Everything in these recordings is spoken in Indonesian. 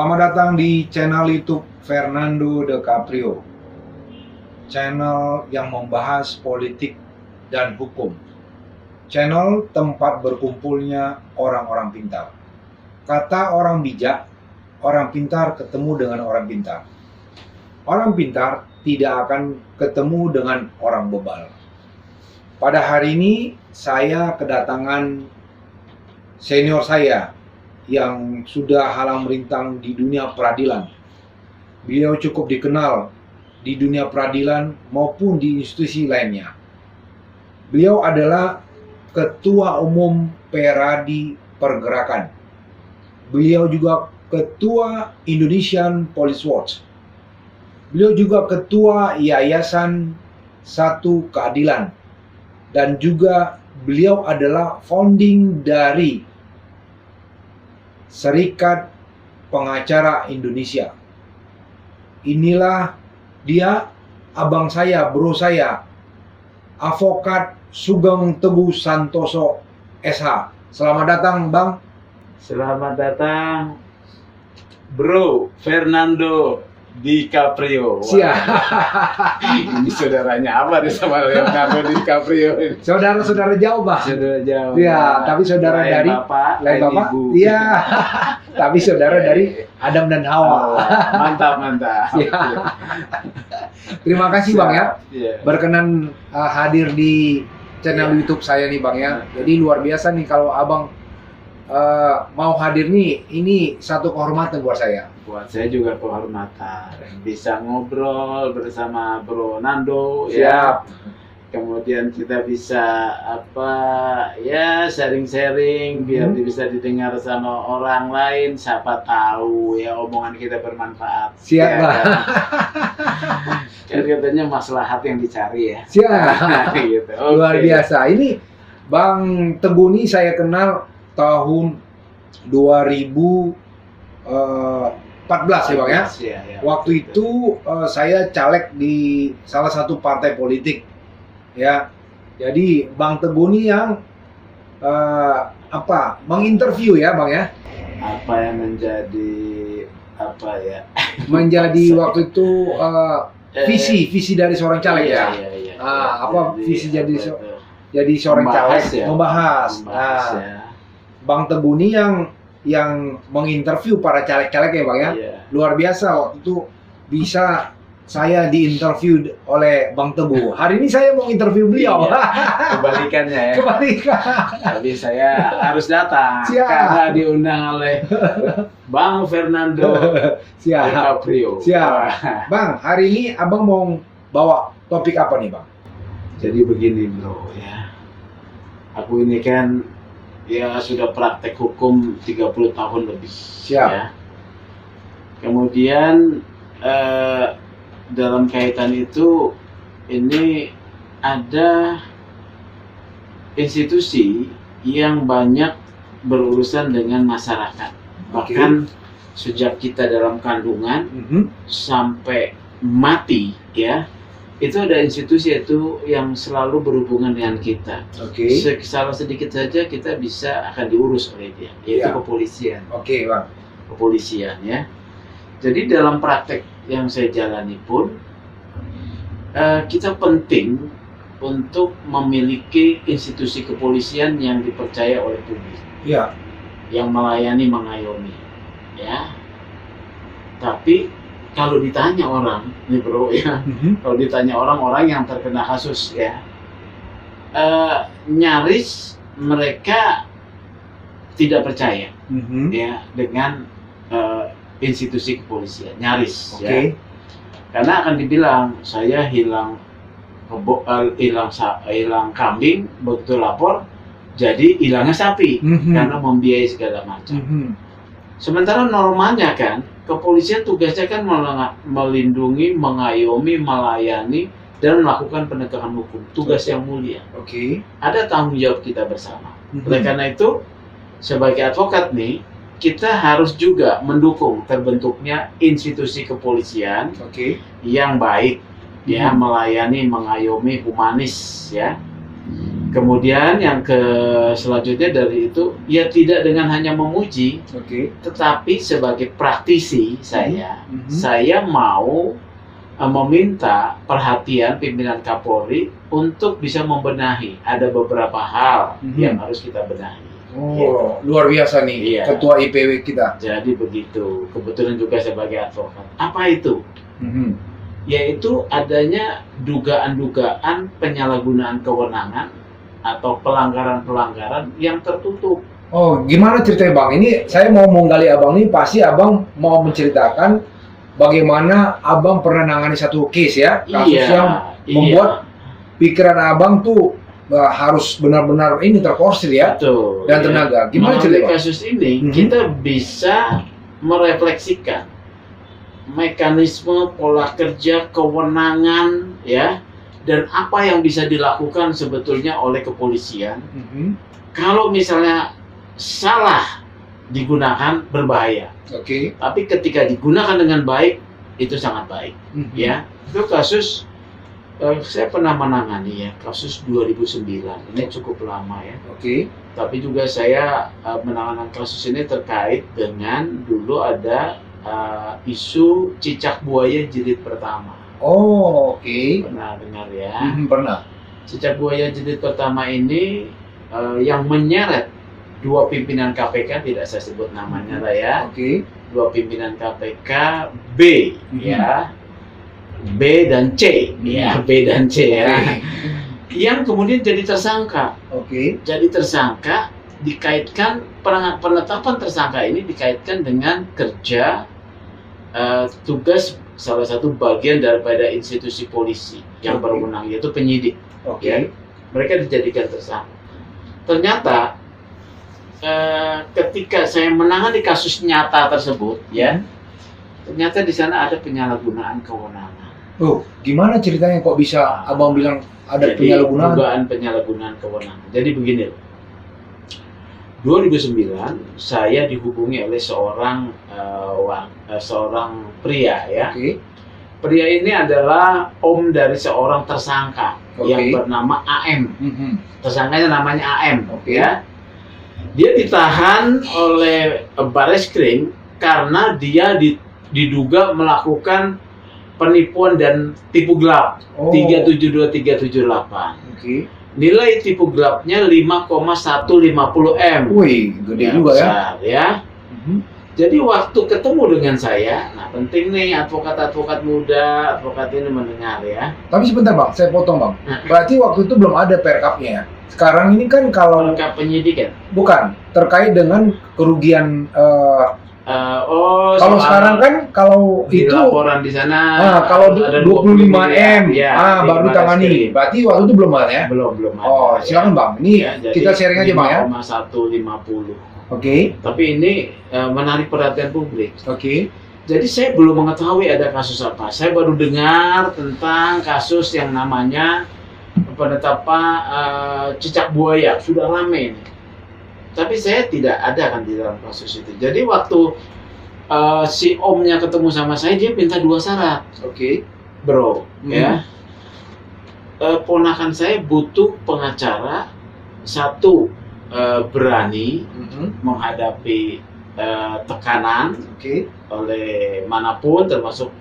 Selamat datang di channel YouTube Fernando De Caprio, channel yang membahas politik dan hukum, channel tempat berkumpulnya orang-orang pintar. Kata orang bijak, orang pintar ketemu dengan orang pintar. Orang pintar tidak akan ketemu dengan orang bebal. Pada hari ini saya kedatangan senior saya yang sudah halang melintang di dunia peradilan. Beliau cukup dikenal di dunia peradilan maupun di institusi lainnya. Beliau adalah Ketua Umum Peradi Pergerakan. Beliau juga Ketua Indonesian Police Watch. Beliau juga Ketua Yayasan Satu Keadilan. Dan juga beliau adalah founding dari Serikat Pengacara Indonesia. Inilah dia, abang saya, bro saya, Advokat Sugeng Teguh Santoso SH. Selamat datang, Bang. Selamat datang, Bro Fernando DiCaprio. Siap. Ini saudaranya apa nih sama Leonardo DiCaprio? Saudara-saudara jauh, Bang. Saudara jauh. Iya, tapi saudara lain dari bapak, lain bapak. ibu. Iya. Tapi saudara dari Adam dan Hawa. Oh, mantap. Iya. Terima kasih, Bang ya. Iya. Berkenan hadir di channel YouTube saya nih, Bang ya. Jadi luar biasa nih kalau Abang mau hadir nih, ini satu kehormatan buat saya. Buat saya juga kehormatan bisa ngobrol bersama Bro Nando. Siap. Ya. Kemudian kita bisa sharing-sharing biar bisa didengar sama orang lain. Siapa tahu ya omongan kita bermanfaat. Siap, ya, Bang. Kan katanya maslahat yang dicari ya. Siap. Gitu. Luar Oke. biasa. Ini Bang Teguh nih saya kenal tahun 2014 ya, Bang ya. Ya, Waktu itu saya caleg di salah satu partai politik ya. Jadi Bang Teguh nih yang menginterview ya, Bang ya. Apa yang menjadi Menjadi waktu itu visi dari seorang caleg ya. Iya. Visi jadi itu? jadi seorang Membahas caleg ya. membahas. Ya. Bang Teguh nih yang menginterview para caleg-caleg ya, Bang ya. Iya. Luar biasa waktu itu bisa saya diinterview oleh Bang Teguh. Hari ini saya mau interview beliau. Iya. Kebalikannya ya. Kebalikan. Tapi saya harus datang Siap. karena diundang oleh Bang Fernando Siap. DiCaprio. Siap. Bang, hari ini Abang mau bawa topik apa nih, Bang? Jadi begini, Bro ya. Aku ini kan ya sudah praktek hukum 30 tahun lebih. Siap. Ya. Kemudian dalam kaitan itu ini ada institusi yang banyak berurusan dengan masyarakat. Oke. Bahkan sejak kita dalam kandungan sampai mati ya, itu ada institusi itu yang selalu berhubungan dengan kita. Oke. Salah sedikit saja kita bisa akan diurus oleh dia, yaitu Ya. kepolisian. Oke, Bang. Kepolisian ya. Jadi dalam praktek yang saya jalani pun kita penting untuk memiliki institusi kepolisian yang dipercaya oleh publik, Iya. yang melayani, mengayomi, ya. Tapi kalau ditanya orang, nih Bro ya, kalau ditanya orang-orang yang terkena kasus ya, nyaris mereka tidak percaya ya dengan institusi kepolisian, nyaris. Oke. Ya. Karena akan dibilang saya hilang kambing begitu lapor, jadi hilangnya sapi karena membiayai segala macam. Sementara normalnya kan kepolisian tugasnya kan melindungi, mengayomi, melayani dan melakukan penegakan hukum, tugas yang mulia. Oke. Ada tanggung jawab kita bersama. Oleh karena itu sebagai advokat nih, kita harus juga mendukung terbentuknya institusi kepolisian yang baik, ya, melayani, mengayomi, humanis, ya. Kemudian yang selanjutnya dari itu, ya tidak dengan hanya memuji, tetapi sebagai praktisi saya mau meminta perhatian pimpinan Kapolri untuk bisa membenahi. Ada beberapa hal yang harus kita benahi. Oh, luar biasa nih, Iya. Ketua IPW kita. Jadi begitu. Kebetulan juga sebagai advokat. Apa itu? Yaitu adanya dugaan-dugaan penyalahgunaan kewenangan atau pelanggaran-pelanggaran yang tertutup. Oh, gimana ceritanya Bang? Ini saya mau menggali Abang ini, pasti Abang mau menceritakan bagaimana Abang pernah nangani satu case ya, kasus yang membuat pikiran Abang tuh harus benar-benar ini terforsir ya. Betul, dan tenaga. Gimana ceritanya? Kasus ini kita bisa merefleksikan mekanisme, pola kerja, kewenangan ya, dan apa yang bisa dilakukan sebetulnya oleh kepolisian. Kalau misalnya salah digunakan berbahaya. Tapi ketika digunakan dengan baik itu sangat baik. Ya, itu kasus saya pernah menangani ya, kasus 2009. Ini cukup lama ya. Tapi juga saya menangani kasus ini terkait dengan dulu ada isu cicak buaya jilid pertama. Pernah dengar ya? Pernah. Cicak buaya jilid pertama ini yang menyeret dua pimpinan KPK, tidak saya sebut namanya lah ya. Dua pimpinan KPK B ya. B dan C ya, B dan C ya. Yang kemudian jadi tersangka. Jadi tersangka dikaitkan, penetapan tersangka ini dikaitkan dengan kerja tugas salah satu bagian daripada institusi polisi yang berwenang, yaitu penyidik. Ya. Mereka dijadikan tersangka. Ternyata ketika saya menangani kasus nyata tersebut, ya, ternyata di sana ada penyalahgunaan kewenangan. Gimana ceritanya kok bisa Abang bilang ada penyalahgunaan? Dugaan penyalahgunaan kewenangan. Jadi begini loh. 2009 saya dihubungi oleh seorang pria ya. Pria ini adalah om dari seorang tersangka yang bernama AM. Tersangkanya namanya AM ya. Dia ditahan oleh Barreskrim karena dia diduga melakukan penipuan dan tipu gelap 372378. Nilai tipu gelapnya 5,150 M. Wih, gede juga besar, ya. Jadi waktu ketemu dengan saya, nah penting nih advokat-advokat muda, advokat ini mendengar ya. Tapi sebentar Bang, saya potong Bang. Berarti waktu itu belum ada perkapnya ya? Sekarang ini kan kalau perkap penyidikan? Bukan, terkait dengan kerugian kalau sekarang kan kalau di itu laporan di sana kalau 25 M ya, baru ditangani. Berarti waktu itu belum ada ya? Belum ada. Silakan Bang. Ini ya, kita sharing aja Bang ya. 5,150. Tapi ini menarik perhatian publik. Jadi saya belum mengetahui ada kasus apa. Saya baru dengar tentang kasus yang namanya penetapan cicak buaya, sudah ramai ini. Tapi saya tidak ada kan di dalam kasus itu. Jadi waktu si omnya ketemu sama saya, dia minta 2 syarat. Bro, ya. Ponakan saya butuh pengacara, satu berani menghadapi tekanan oleh manapun, termasuk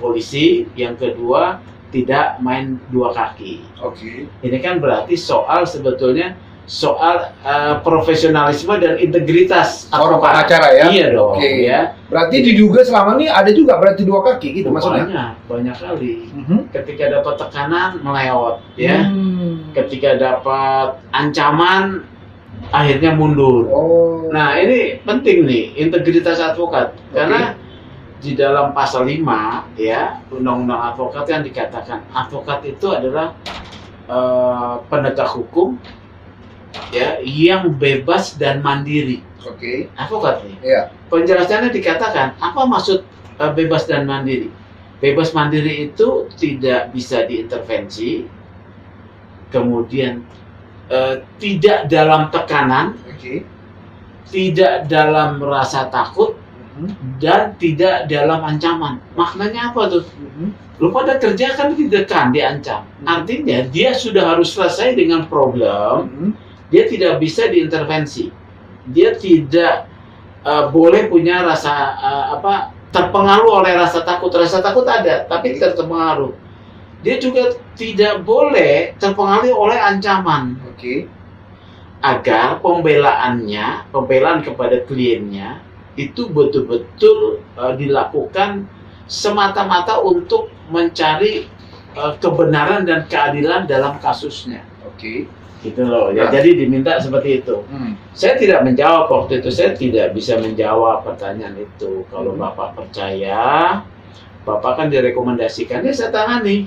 polisi. Yang kedua, tidak main 2 kaki. Ini kan berarti sebetulnya soal profesionalisme dan integritas orang acara ya. Iya dong. Ya. Berarti diduga selama ini ada juga berarti 2 kaki gitu maksudnya. Banyak kali. Ketika dapat tekanan melewat ya. Ketika dapat ancaman akhirnya mundur. Nah, ini penting nih integritas advokat karena di dalam pasal 5 ya Undang-Undang Advokat yang dikatakan advokat itu adalah penegak hukum ya yang bebas dan mandiri. Advokat nih. Penjelasannya dikatakan apa maksud bebas dan mandiri? Bebas mandiri itu tidak bisa diintervensi, kemudian tidak dalam tekanan, tidak dalam rasa takut, dan tidak dalam ancaman. Maknanya apa tuh? Lu pada kerja kan ditekan, diancam. Artinya dia sudah harus selesai dengan problem. Dia tidak bisa diintervensi. Dia tidak boleh punya rasa terpengaruh oleh rasa takut. Rasa takut ada, tapi terpengaruh. Dia juga tidak boleh terpengaruh oleh ancaman. Agar pembelaan kepada kliennya itu betul-betul dilakukan semata-mata untuk mencari kebenaran dan keadilan dalam kasusnya. Gitu loh. Ya, jadi diminta seperti itu. Saya tidak menjawab waktu itu. Saya tidak bisa menjawab pertanyaan itu. Kalau Bapak percaya, Bapak kan direkomendasikan, ya saya tangani.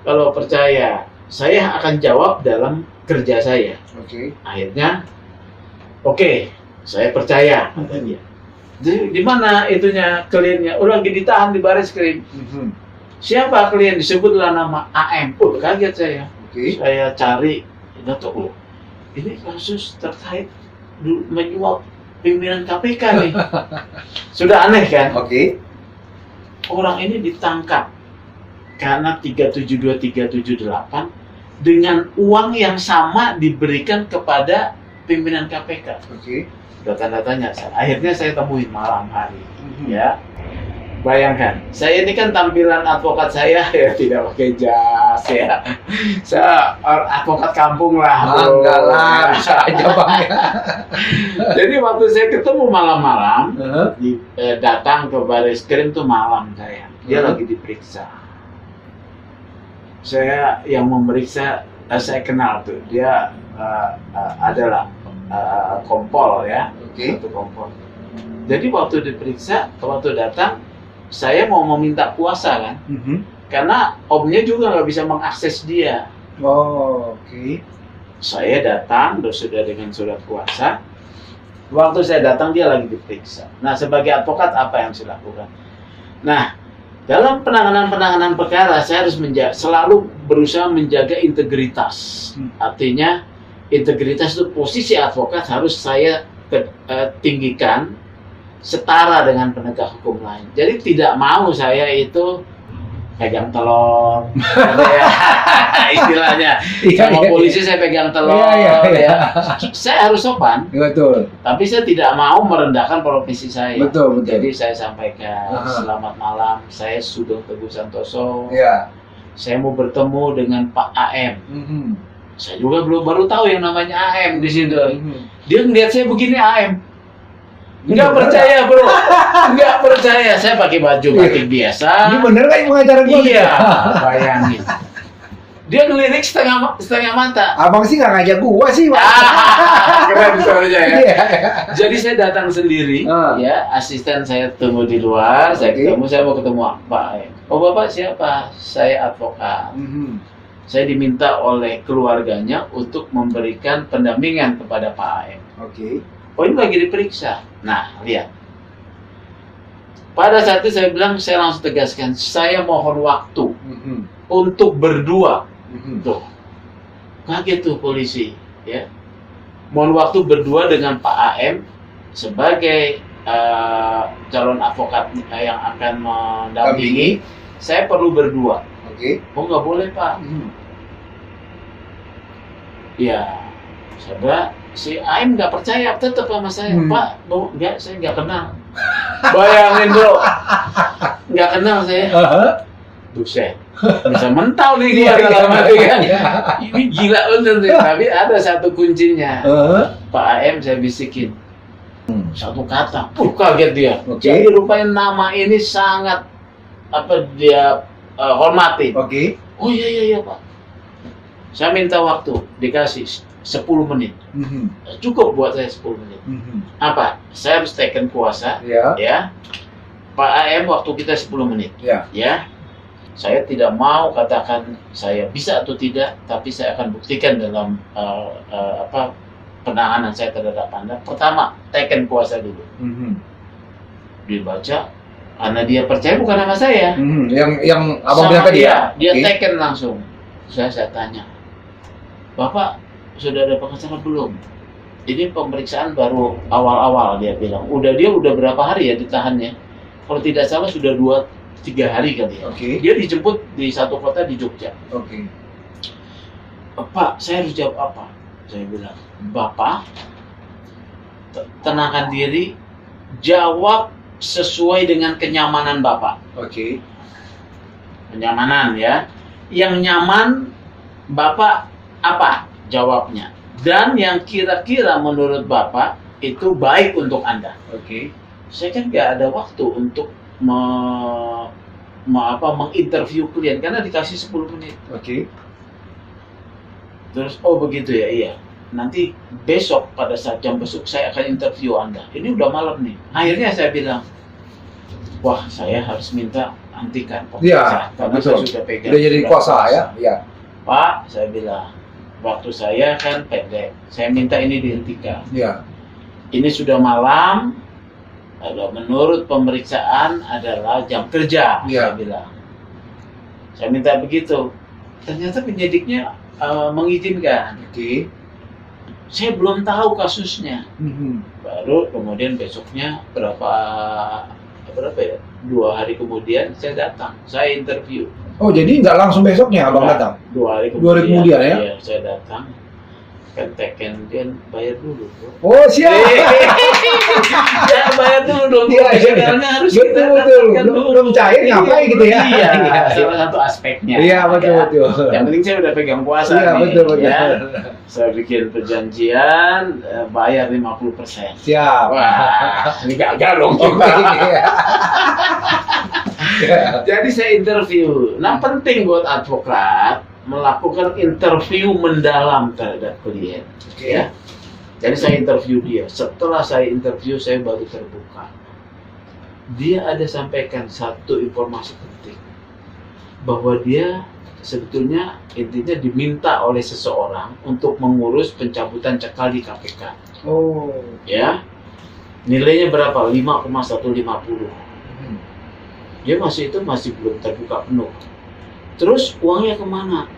Kalau percaya, saya akan jawab dalam kerja saya. Akhirnya, oke, saya percaya, kata dia. Di mana itunya kliennya? Udah lagi ditahan di baris krim. Siapa klien? Disebutlah nama AM. Kaget saya. Saya cari, ini kasus terkait menyuap pimpinan KPK nih. Sudah aneh kan? Orang ini ditangkap karena 372 378 dengan uang yang sama diberikan kepada pimpinan KPK. Udah tanda tanya. Akhirnya saya temuin malam hari. Ya. Bayangkan, saya ini kan tampilan advokat saya ya tidak pakai jas ya. Saya advokat kampung lah. Enggak lah, bisa aja Bang ya. Jadi waktu saya ketemu malam-malam, datang ke baris krim tuh malam saya. Dia lagi diperiksa. Saya yang memeriksa, saya kenal tuh. Dia adalah kompol ya. Satu kompol. Jadi waktu diperiksa, waktu datang, saya mau meminta kuasa kan, karena omnya juga nggak bisa mengakses dia. Saya datang, sudah dengan surat kuasa. Waktu saya datang dia lagi diperiksa. Nah, sebagai advokat apa yang saya lakukan? Nah, dalam penanganan perkara saya harus selalu berusaha menjaga integritas. Artinya integritas itu posisi advokat harus saya tinggikan setara dengan penegak hukum lain. Jadi tidak mau saya itu pegang telur, ya, istilahnya. Sama polisi saya pegang telur, ya. Saya harus sopan. Betul. Tapi saya tidak mau merendahkan profesi saya. Betul. Jadi saya sampaikan selamat malam, saya Sugeng Teguh Santoso. Saya mau bertemu dengan Pak AM. Saya juga baru tahu yang namanya AM di situ. Dia ngeliat saya begini AM. Enggak percaya bro, enggak percaya. Saya pakai baju batik biasa. Ini bener nggak yang pengacara gue? Iya, bayangin. Dia ngelirik setengah mata. Abang sih nggak ngajak gua sih, Pak. Keren soalnya ya. Jadi saya datang sendiri, ya asisten saya tunggu di luar. Saya mau ketemu Pak. Oh Bapak siapa? Saya advokat. Saya diminta oleh keluarganya untuk memberikan pendampingan kepada Pak AM. Oh ini lagi diperiksa. Nah, lihat. Pada saat itu saya bilang, saya langsung tegaskan, saya mohon waktu untuk berdua. Tuh, kaget tuh polisi, ya. Mohon waktu berdua dengan Pak AM sebagai calon advokat yang akan mendampingi. Saya perlu berdua. Oh nggak boleh Pak. Ya, saudara. Si Aim nggak percaya tetap sama saya, Pak. Enggak, saya nggak kenal. Bayangin bro, nggak kenal saya. Buset, bisa mental nih gua dalam hati kan. Ini gila bener nih. Tapi ada satu kuncinya. Pak AM saya bisikin satu kata, kaget dia. Jadi rupanya nama ini sangat dia hormati. Oh iya Pak. Saya minta waktu, dikasih 10 menit. Cukup buat saya 10 menit. Apa? Saya harus taken kuasa, ya. Pak AM waktu kita 10 menit. Ya. Saya tidak mau katakan saya bisa atau tidak, tapi saya akan buktikan dalam penanganan saya terhadap Anda. Pertama, taken kuasa dulu. Dibaca, karena dia percaya bukan nama saya. Yang abang bilang tadi ya? Dia taken langsung. Saya tanya, Bapak sudah ada pengacara belum? ini pemeriksaan baru awal-awal, dia bilang. Dia udah berapa hari ya ditahannya? Kalau tidak salah sudah 2-3 hari kali ya. Oke. Dia dijemput di satu kota di Jogja. Oke. Pak, saya harus jawab apa? Saya bilang, Bapak, tenangkan diri, jawab sesuai dengan kenyamanan Bapak. Oke. Kenyamanan ya. Yang nyaman Bapak apa? Jawabnya. Dan yang kira-kira menurut Bapak itu baik untuk Anda. Oke. Saya kan nggak ada waktu untuk menginterview klien karena dikasih 10 menit. Oke. Terus, oh begitu ya, iya. Nanti besok pada saat jam besok saya akan interview Anda. Ini udah malam nih. Akhirnya saya bilang, wah saya harus minta hentikan Iya, karena betul. saya sudah pegang. Udah jadi kuasa ya. Iya. Pak, saya bilang, waktu saya kan pendek. Saya minta ini dihentikan. Iya. Ini sudah malam. Kalau menurut pemeriksaan adalah jam kerja, Iya. saya bilang. Saya minta begitu. Ternyata penyidiknya mengizinkan. Oke. Saya belum tahu kasusnya. Mhm. Baru kemudian besoknya berapa ya? 2 hari kemudian saya datang. Saya interview. Oh, jadi nggak langsung besoknya abang Nah, datang? 2 hari 2 hari kemudian ya? Iya, saya datang. Kan teken dia bayar dulu, bro. Oh, siap. Ya bayar dulu dong. Iya, iya. Karena harus Betul, kita betul. dapatkan dulu. Belum cair, ngapain gitu ya? Iya, Iya. salah satu aspeknya. Iya, betul, Ya. betul. Yang penting saya udah pegang kuasa Iya, nih. betul, betul. Ya. Saya bikin perjanjian, bayar 50%. Siap. Wah, ini gagal dong. Iya. Jadi saya interview. Nah, penting buat advokat melakukan interview mendalam terhadap klien. Oke. Ya. Jadi saya interview dia. Setelah saya interview, saya baru terbuka. Dia ada sampaikan satu informasi penting. Bahwa dia sebetulnya intinya diminta oleh seseorang untuk mengurus pencabutan cekal di KPK. Oh. Ya. Nilainya berapa? 5,150. Dia masih belum terbuka penuh. Terus uangnya kemana?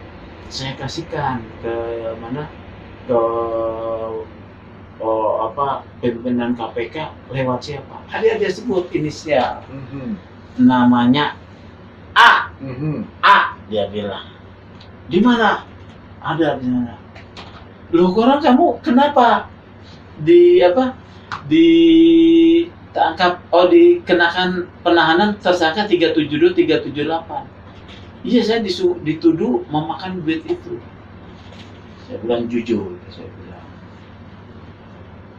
Saya kasihkan ke mana? Ke pimpinan KPK lewat siapa? Dia sebut inisial. Namanya A. A, dia bilang. Di mana? Ada di mana? Loh, orang kamu kenapa ditangkap, dikenakan penahanan tersangka 372 378. Iya, saya dituduh memakan duit itu. Saya bilang jujur, saya bilang.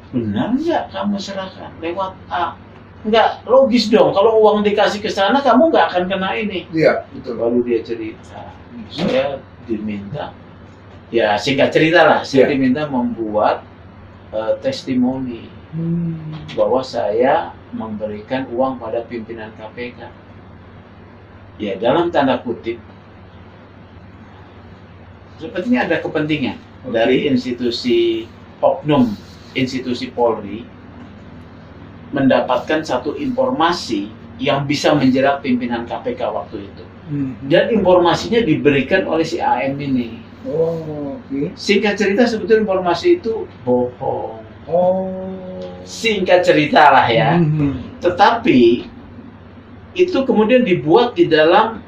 Benar nggak kamu serahkan lewat A? Nggak logis dong, kalau uang dikasih ke sana kamu nggak akan kena ini. Iya, betul. Lalu dia cerita, saya diminta, ya singkat cerita lah, saya diminta membuat testimoni bahwa saya memberikan uang pada pimpinan KPK. Ya, dalam tanda kutip, sepertinya ada kepentingan dari institusi oknum, institusi Polri, mendapatkan satu informasi yang bisa menjerat pimpinan KPK waktu itu. Dan informasinya diberikan oleh si AM ini. Oh, oke. Singkat cerita, sebetulnya informasi itu bohong. Oh. Singkat cerita lah ya. Tetapi itu kemudian dibuat di dalam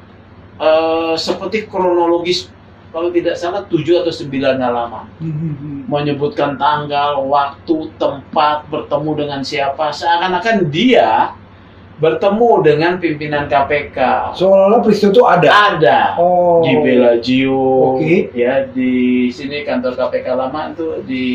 seperti kronologis, kalau tidak salah 7 atau 9 halaman. Menyebutkan tanggal, waktu, tempat, bertemu dengan siapa, seakan-akan dia bertemu dengan pimpinan KPK. Seolah-olah peristiwa itu ada. Ada. Oh. Di Bellagio, Oke. ya di sini kantor KPK lama itu di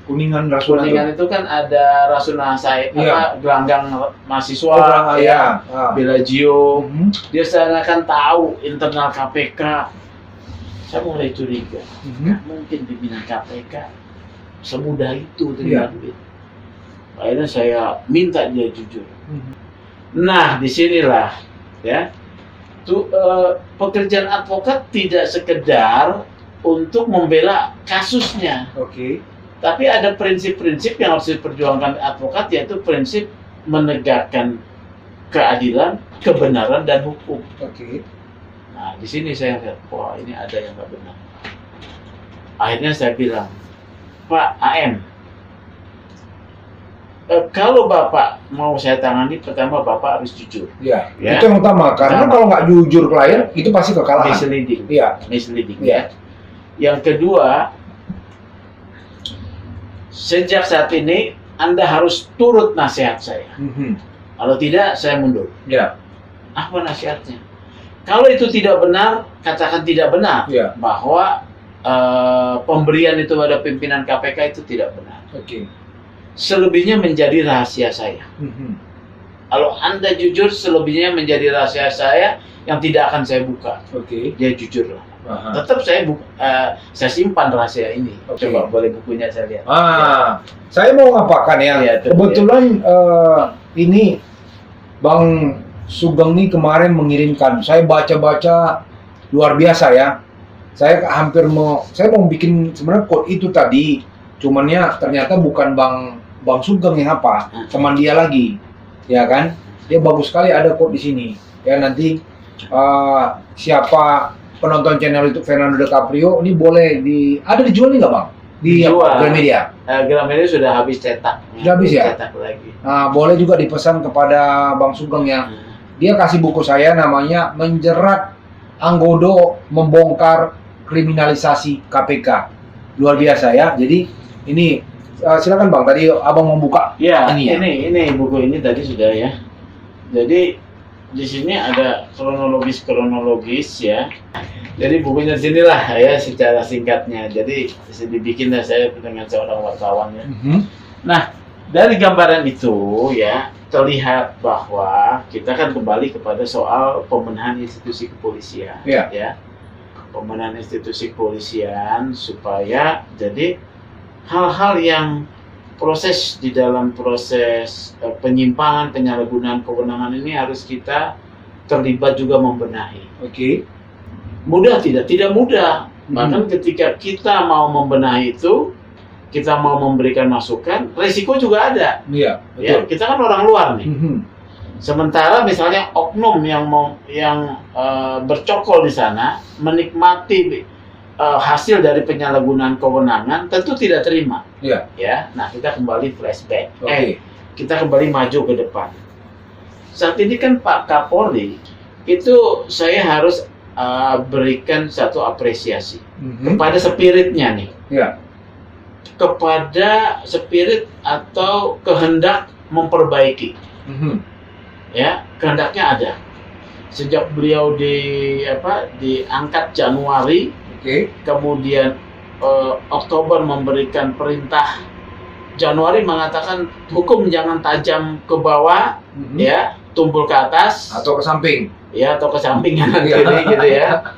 Kuningan Rasuna. Kuningan itu kan ada Rasuna Iya. gelanggang mahasiswa, Oh, ya, ya. Bellagio. Dia seakan tahu internal KPK. Saya mulai curiga, nggak mungkin pimpinan KPK semudah itu terima duit. Akhirnya saya minta dia jujur. Nah, disinilah ya, pekerjaan advokat tidak sekedar untuk membela kasusnya. Oke. Tapi ada prinsip-prinsip yang harus diperjuangkan advokat, yaitu prinsip menegakkan keadilan, kebenaran, dan hukum. Oke. Nah, di sini saya lihat, wah ini ada yang nggak benar. Akhirnya saya bilang, Pak AM, kalau Bapak mau saya tangani, pertama Bapak harus jujur. Ya, Ya. itu yang utama. Karena Utama. kalau nggak jujur klien, itu pasti kekalahan. Misleading. Iya. Misleading Iya. ya. Yang kedua, sejak saat ini Anda harus turut nasihat saya. Kalau tidak, saya mundur. Ya. Apa nasihatnya? Kalau itu tidak benar, katakan tidak benar. Ya. Bahwa pemberian itu pada pimpinan KPK itu tidak benar. Oke. Selebihnya menjadi rahasia saya. Kalau Anda jujur, selebihnya menjadi rahasia saya yang tidak akan saya buka. Oke. Dia jujurlah. Aha. Tetap saya simpan rahasia ini. Oke. Coba boleh bukunya saya lihat. Saya mau ngapakan ya? Iya, tuh, Kebetulan ini Bang Sugeng nih kemarin mengirimkan. Saya baca-baca luar biasa ya. Saya mau bikin sebenarnya code itu tadi. Cuman ya ternyata bukan Bang Sugeng yang apa, teman dia lagi, ya kan? Dia bagus sekali ada code di sini. Ya nanti siapa penonton channel YouTube Fernando DiCaprio ini boleh ada dijual nih nggak Bang? Di Dijual. Gramedia. Gramedia sudah habis cetak. Sudah habis ya? Cetak lagi. Nah, boleh juga dipesan kepada Bang Sugeng ya. Dia kasih buku saya namanya Menjerat Anggodo Membongkar Kriminalisasi KPK. Luar biasa ya. Jadi ini silakan Bang, tadi Abang mau buka Ya, ini ya. ini buku ini tadi sudah ya. Jadi di sini ada kronologis ya. Jadi bukunya sinilah ya secara singkatnya. Jadi dibikinlah saya dengan seorang wartawan ya. Nah, dari gambaran itu ya terlihat bahwa kita kan kembali kepada soal pembenahan institusi kepolisian. Ya. Pembenahan institusi kepolisian supaya jadi hal-hal yang di dalam proses penyimpangan, penyalahgunaan kewenangan ini harus kita terlibat juga membenahi. Oke. Mudah tidak? Tidak mudah. Bahkan ketika kita mau membenahi itu, kita mau memberikan masukan, resiko juga ada. Iya, Ya, betul. kita kan orang luar nih. Sementara misalnya oknum yang bercokol di sana menikmati hasil dari penyalahgunaan kewenangan tentu tidak terima. Iya. Ya, nah kita kembali flashback. Oke. Kita kembali maju ke depan. Saat ini kan Pak Kapolri itu saya harus berikan satu apresiasi kepada spiritnya nih. Iya. Kepada spirit atau kehendak memperbaiki. Ya, kehendaknya ada. Sejak beliau diangkat Januari, kemudian Oktober memberikan perintah, Januari mengatakan hukum jangan tajam ke bawah, ya, tumpul ke atas Atau ke samping. ya, atau ke samping kanan kiri gitu ya.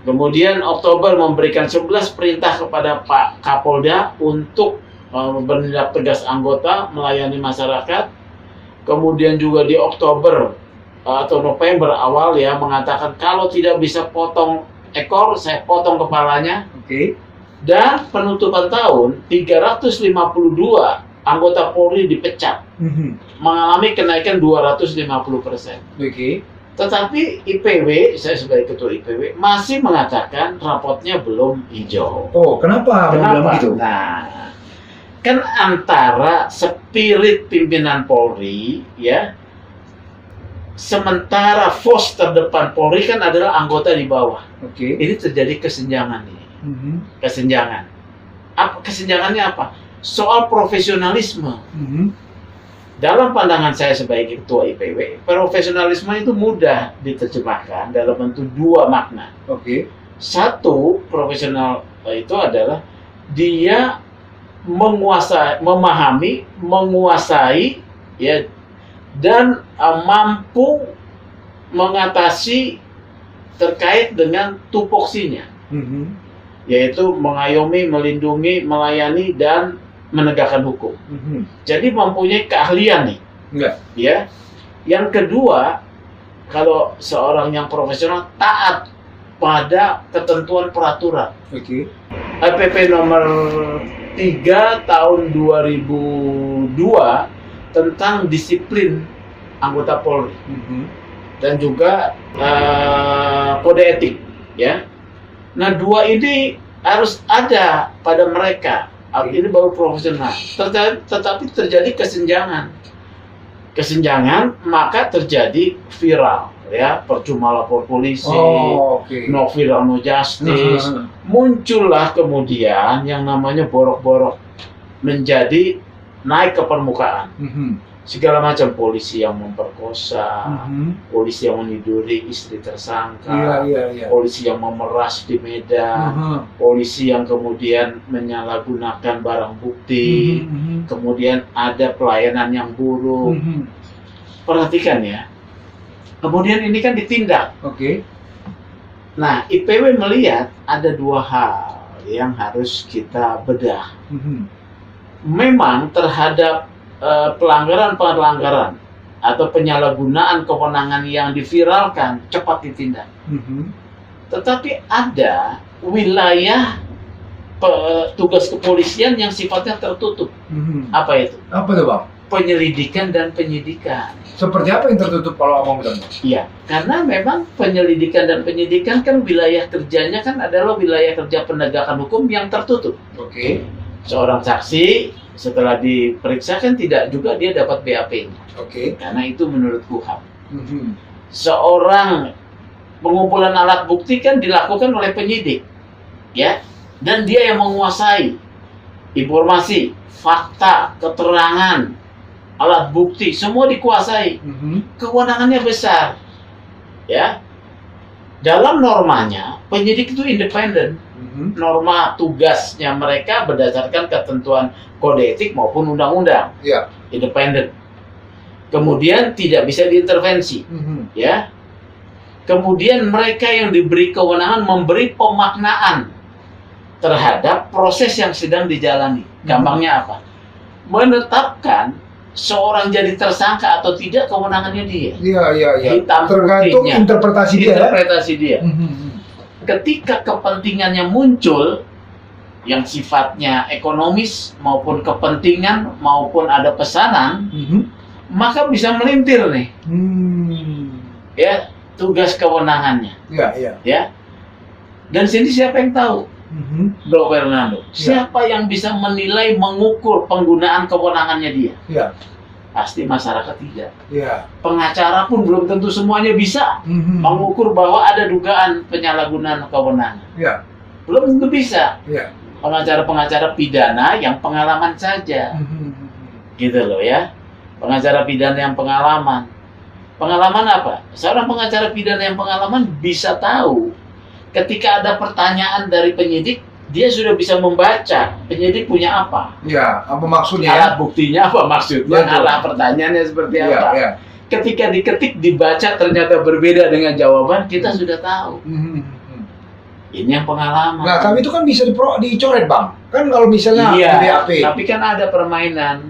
Kemudian Oktober memberikan 11 perintah kepada Pak Kapolda untuk bertindak tegas anggota melayani masyarakat. Kemudian juga di Oktober atau November awal ya mengatakan kalau tidak bisa potong ekor, saya potong kepalanya. Oke. Dan penutupan tahun 352 anggota Polri dipecat, mengalami kenaikan 250%. Oke. Tetapi IPW, saya sebagai ketua IPW masih mengatakan rapotnya belum hijau. Oh, kenapa? Abang bilang begitu? Nah, kan antara spirit pimpinan Polri ya, sementara force terdepan Polri kan adalah anggota di bawah. Oke. Ini terjadi kesenjangan ini. Kesenjangan. Kesenjangannya apa? Soal profesionalisme. Dalam pandangan saya sebagai ketua IPW, profesionalisme itu mudah diterjemahkan dalam bentuk dua makna. Oke. Satu, profesional itu adalah dia memahami, menguasai, ya, dan mampu mengatasi terkait dengan tupoksinya, yaitu mengayomi, melindungi, melayani, dan menegakkan hukum. Jadi mempunyai keahlian nih. Enggak. Ya. Yang kedua, kalau seorang yang profesional taat pada ketentuan peraturan. Oke. PP nomor 3 tahun 2002 tentang disiplin anggota Polri dan juga kode etik, ya. Nah, dua ini harus ada pada mereka Ini baru profesional. Tetapi terjadi kesenjangan, maka terjadi viral, ya, percuma lapor polisi, no viral no justice. Muncullah kemudian yang namanya borok-borok menjadi naik ke permukaan. Segala macam, polisi yang memperkosa, polisi yang meniduri istri tersangka, polisi yang memeras di Medan, polisi yang kemudian menyalahgunakan barang bukti, kemudian ada pelayanan yang buruk. Perhatikan ya, kemudian ini kan ditindak. Nah, IPW melihat ada dua hal yang harus kita bedah. Memang terhadap pelanggaran atau penyalahgunaan kewenangan yang diviralkan cepat ditindak. Tetapi ada wilayah tugas kepolisian yang sifatnya tertutup. Apa itu? Apa tuh, Bang? Penyelidikan dan penyidikan. Seperti apa yang tertutup kalau Abang bilang? Iya, karena memang penyelidikan dan penyidikan kan wilayah kerjanya kan adalah wilayah kerja penegakan hukum yang tertutup. Seorang saksi setelah diperiksa kan tidak juga dia dapat BAP-nya. Karena itu menurut KUHAP. Seorang pengumpulan alat bukti kan dilakukan oleh penyidik, ya, dan dia yang menguasai informasi, fakta, keterangan, alat bukti, semua dikuasai. Kewenangannya besar, ya. Dalam normanya penyidik itu independen. Norma tugasnya mereka berdasarkan ketentuan kode etik maupun undang-undang. Independen. Kemudian tidak bisa diintervensi, ya. Kemudian mereka yang diberi kewenangan memberi pemaknaan terhadap proses yang sedang dijalani. Gampangnya apa? Menetapkan seorang jadi tersangka atau tidak, kewenangannya dia. Hitam tergantung putihnya. Interpretasi dia. Ketika kepentingannya muncul yang sifatnya ekonomis maupun kepentingan maupun ada pesanan, maka bisa melintir nih, ya, tugas kewenangannya. Ya. Dan sini siapa yang tahu? Bro Fernando. Siapa yang bisa menilai, mengukur penggunaan kewenangannya dia? Pasti masyarakat tidak. Pengacara pun belum tentu semuanya bisa mengukur bahwa ada dugaan penyalahgunaan kewenangan. Belum tentu bisa. Pengacara-pengacara pidana yang pengalaman saja. Gitu loh, ya. Pengacara pidana yang pengalaman. Pengalaman apa? Seorang pengacara pidana yang pengalaman bisa tahu ketika ada pertanyaan dari penyidik, dia sudah bisa membaca penyidik punya apa. Apa maksudnya? Alat buktinya apa maksudnya? Alat pertanyaannya seperti apa? Ketika diketik, dibaca ternyata berbeda dengan jawaban, kita sudah tahu. Ini yang pengalaman. Nah, tapi itu kan bisa dicoret, Bang. Kan kalau misalnya BAP. Tapi kan ada permainan.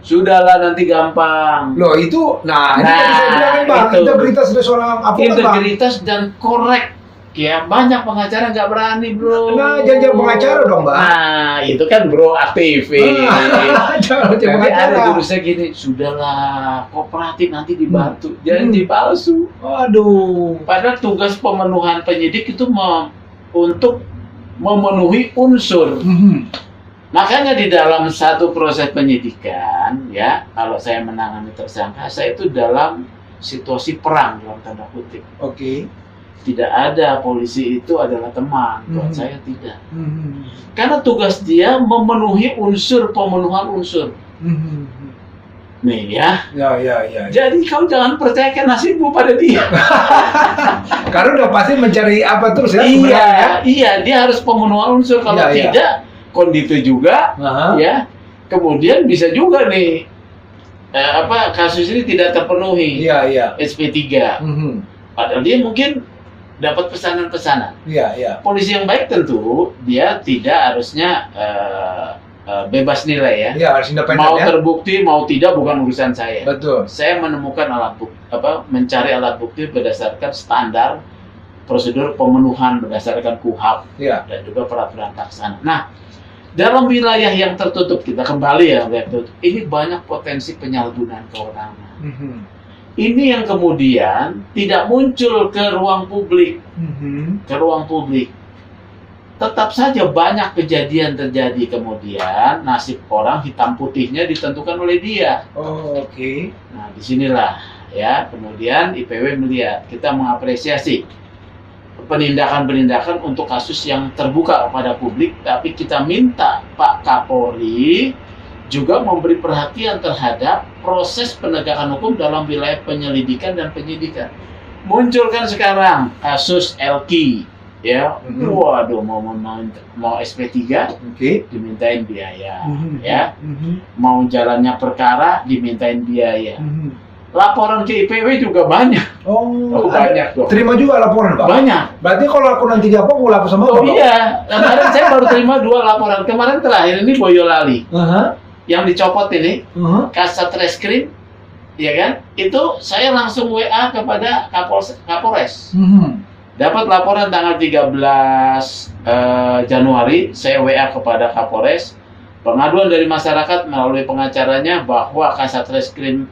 Sudahlah, nanti gampang. Loh itu, ini kan bisa bilang, Bang, integritas dari seorang avokat, integritas dan korek. Ya, banyak pengacara nggak berani, bro. Nah, jangan pengacara dong, Bang. Nah, itu kan bro aktif. Jadi ada jurusnya gini, sudahlah, kooperatif, nanti dibantu, jangan dipalsu. Waduh. Padahal tugas pemenuhan penyidik itu untuk memenuhi unsur. Makanya di dalam satu proses penyidikan, ya, kalau saya menangani tersangka, saya itu dalam situasi perang dalam tanda kutip. Tidak ada polisi itu adalah teman, buat saya tidak. Karena tugas dia memenuhi unsur, pemenuhan unsur. Nih ya. Jadi kau jangan percayakan nasibmu pada dia. Karena udah pasti mencari apa terus ya. Iya, dia harus pemenuhan unsur. Kalau tidak, kondisi juga, ya. Kemudian bisa juga nih, kasus ini tidak terpenuhi. SP3. Padahal dia mungkin dapat pesanan-pesanan. Polisi yang baik tentu dia tidak harusnya bebas nilai, ya. Harus independen, mau terbukti mau tidak bukan urusan saya. Betul. Saya menemukan alat bukti, mencari alat bukti berdasarkan standar prosedur pemenuhan berdasarkan KUHAP dan juga peraturan pelaksana. Nah, dalam wilayah yang tertutup, kita kembali ya, ini banyak potensi penyalahgunaan kewenangan. Ini yang kemudian tidak muncul ke ruang publik, tetap saja banyak kejadian terjadi, kemudian nasib orang hitam putihnya ditentukan oleh dia. Oh, oke. Nah, disinilah ya kemudian IPW melihat, kita mengapresiasi penindakan-penindakan untuk kasus yang terbuka kepada publik, tapi kita minta Pak Kapolri juga memberi perhatian terhadap proses penegakan hukum dalam wilayah penyelidikan dan penyidikan. Munculkan sekarang kasus Elki, ya, waduh mau SP3, dimintain biaya, ya, mau jalannya perkara dimintain biaya. Laporan ke IPW juga banyak. Oh, banyak dong. Terima juga laporan, Pak? Banyak. Berarti kalau aku nanti di apa, aku lapor sama Oh Bapak? iya, kemarin saya baru terima 2 laporan. Kemarin terakhir ini Boyolali, yang dicopot ini, Kasat Reskrim, ya kan? Itu saya langsung WA kepada Kapolres. Dapat laporan tanggal 13 Januari, saya WA kepada Kapolres. Pengaduan dari masyarakat melalui pengacaranya bahwa Kasat Reskrim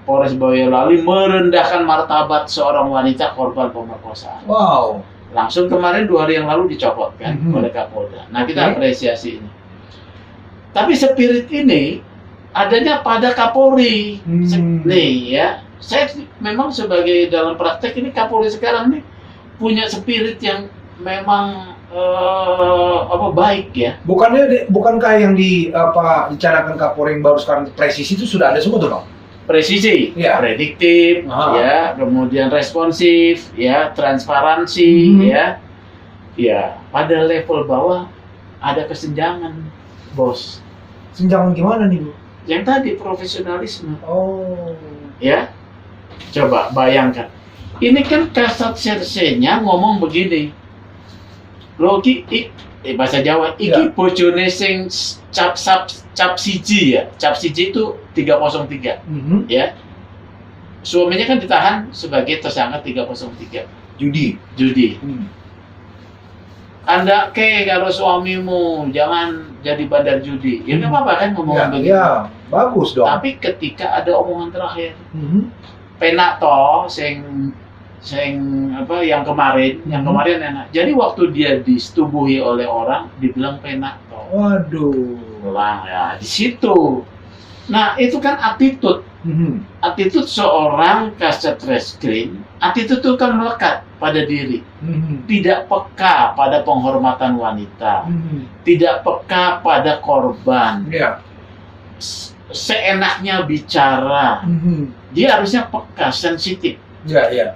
Polres Boyolali merendahkan martabat seorang wanita korban pemerkosaan. Wow. Langsung kemarin 2 hari yang lalu dicopot kan oleh Kapolda. Nah, kita apresiasi ini. Tapi spirit ini adanya pada Kapolri. Nih ya, saya memang sebagai dalam praktek ini Kapolri sekarang nih punya spirit yang memang baik ya. Bukankah yang dicanakan Kapolri yang baru sekarang presisi itu sudah ada semua tuh, Bang? Presisi, ya. Prediktif, ya, kemudian responsif, ya, transparansi, ya, pada level bawah ada kesenjangan, bos. Senjangan gimana nih, Bu? Yang tadi profesionalisme. Oh, ya, coba bayangkan. Ini kan Kasat Serse-nya ngomong begini, logi, bahasa Jawa, iki bojone sing cap siji ya, cap siji itu 303, ya. Suaminya kan ditahan sebagai tersangka 303. Judi. Anda kalau suamimu jangan jadi bandar judi, ya nggak apa-apa kan ngomong begitu. Ya, bagus dong. Tapi ketika ada omongan terakhir, penak toh, yang kemarin enak. Jadi waktu dia disetubuhi oleh orang, dibilang penak toh. Waduh. Ulang ya di situ. Nah, itu kan attitude. Attitude seorang Kasat Reskrim, attitude itu kan melekat pada diri. Tidak peka pada penghormatan wanita. Tidak peka pada korban. Seenaknya bicara. Dia harusnya peka, sensitif.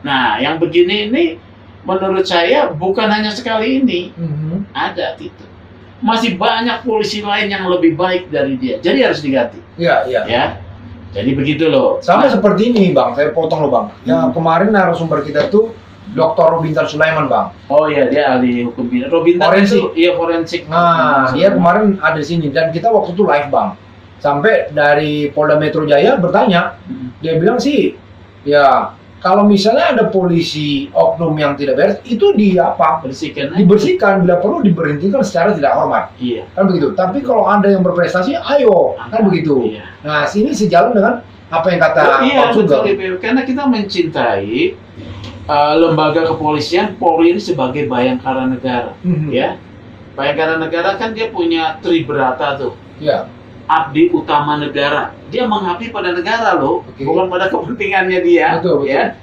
Nah, yang begini ini menurut saya bukan hanya sekali ini. Ada attitude. Masih banyak polisi lain yang lebih baik dari dia. Jadi harus diganti. Ya. Jadi begitu loh. Sama seperti ini, Bang. Saya potong loh, Bang. Yang kemarin narasumber kita tuh Dr. Robintan Sulaiman, Bang. Oh iya, dia ahli hukum pidana. Robintan itu forensik. Nah, dia kemarin ada di sini dan kita waktu itu live, Bang. Sampai dari Polda Metro Jaya bertanya. Dia bilang sih, ya kalau misalnya ada polisi oknum yang tidak beres, itu dibersihkan, bila perlu diberhentikan secara tidak hormat. Iya. Kan begitu. Tapi kalau ada yang berprestasi, ayo, kan begitu. Iya. Nah, sini sejalan dengan apa yang kata Pak Sugeng. Karena kita mencintai lembaga kepolisian, Polri ini sebagai bayangkara negara, ya. Bayangkara negara kan dia punya tribrata tuh. Ya. Abdi utama negara. Dia mengabdi pada negara loh, bukan pada kepentingannya dia. Betul. Ya.